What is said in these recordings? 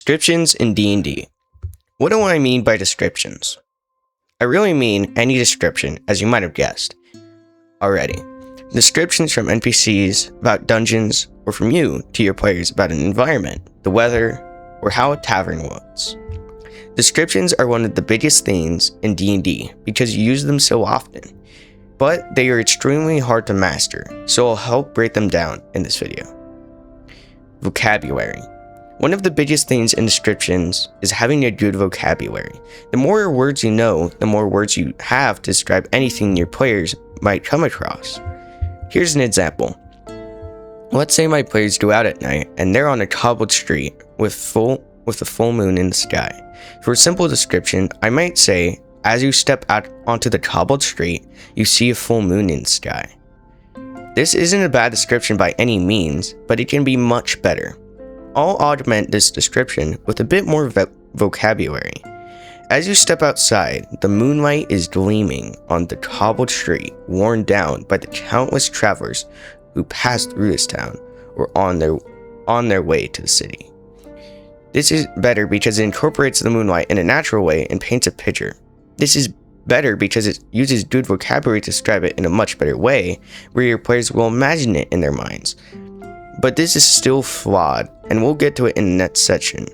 Descriptions in D&D. What do I mean by descriptions? I really mean any description, as you might have guessed already. Descriptions from NPCs about dungeons, or from you to your players about an environment, the weather, or how a tavern was. Descriptions are one of the biggest things in D&D because you use them so often, but they are extremely hard to master, so I'll help break them down in this video. Vocabulary. One of the biggest things in descriptions is having a good vocabulary. The more words you know, the more words you have to describe anything your players might come across. Here's an example. Let's say my players go out at night and they're on a cobbled street with a full moon in the sky. For a simple description, I might say, as you step out onto the cobbled street, you see a full moon in the sky. This isn't a bad description by any means, but it can be much better. I'll augment this description with a bit more vocabulary. As you step outside, the moonlight is gleaming on the cobbled street, worn down by the countless travelers who pass through this town or on their way to the city. This is better because it incorporates the moonlight in a natural way and paints a picture. This is better because it uses good vocabulary to describe it in a much better way, where your players will imagine it in their minds. But this is still flawed, and we'll get to it in the next section.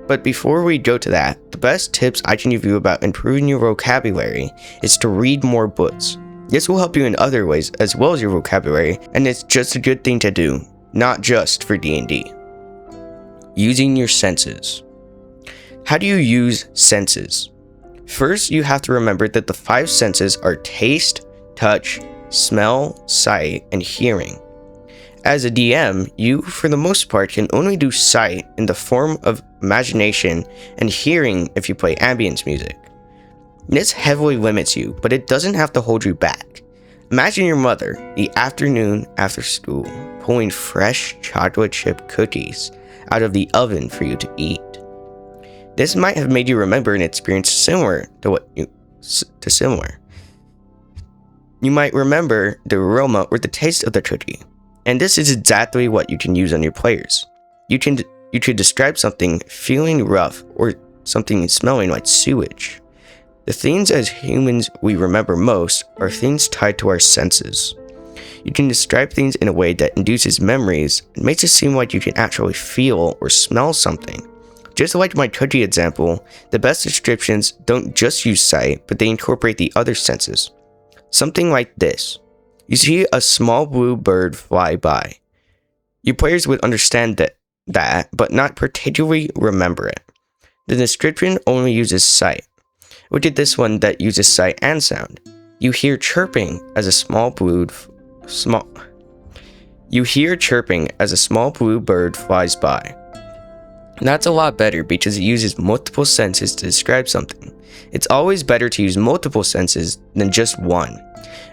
But before we go to that, the best tips I can give you about improving your vocabulary is to read more books. This will help you in other ways as well as your vocabulary, and it's just a good thing to do, not just for D&D. Using your senses. How do you use senses? First, you have to remember that the 5 senses are taste, touch, smell, sight, and hearing. As a DM, you, for the most part, can only do sight in the form of imagination and hearing if you play ambience music. This heavily limits you, but it doesn't have to hold you back. Imagine your mother, the afternoon after school, pulling fresh chocolate chip cookies out of the oven for you to eat. This might have made you remember an experience similar. You might remember the aroma or the taste of the cookie. And this is exactly what you can use on your players. You could describe something feeling rough or something smelling like sewage. The things as humans we remember most are things tied to our senses. You can describe things in a way that induces memories and makes it seem like you can actually feel or smell something. Just like my cookie example, the best descriptions don't just use sight, but they incorporate the other senses. Something like this. You see a small blue bird fly by. Your players would understand that, but not particularly remember it. The description only uses sight. Look at this one that uses sight and sound. You hear chirping as a small blue bird flies by. That's a lot better because it uses multiple senses to describe something. It's always better to use multiple senses than just one.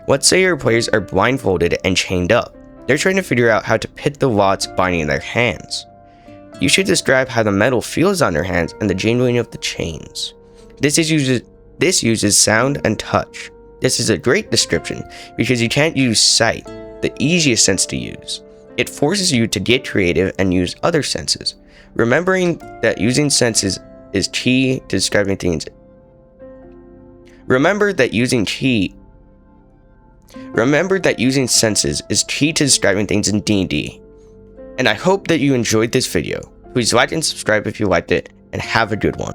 Let's say your players are blindfolded and chained up. They're trying to figure out how to pick the locks binding their hands. You should describe how the metal feels on their hands and the jingling of the chains. This uses sound and touch. This is a great description because you can't use sight, the easiest sense to use. It forces you to get creative and use other senses. Remembering that using senses is key to describing things. Remember that using senses is key to describing things in D&D. And I hope that you enjoyed this video. Please like and subscribe if you liked it, and have a good one.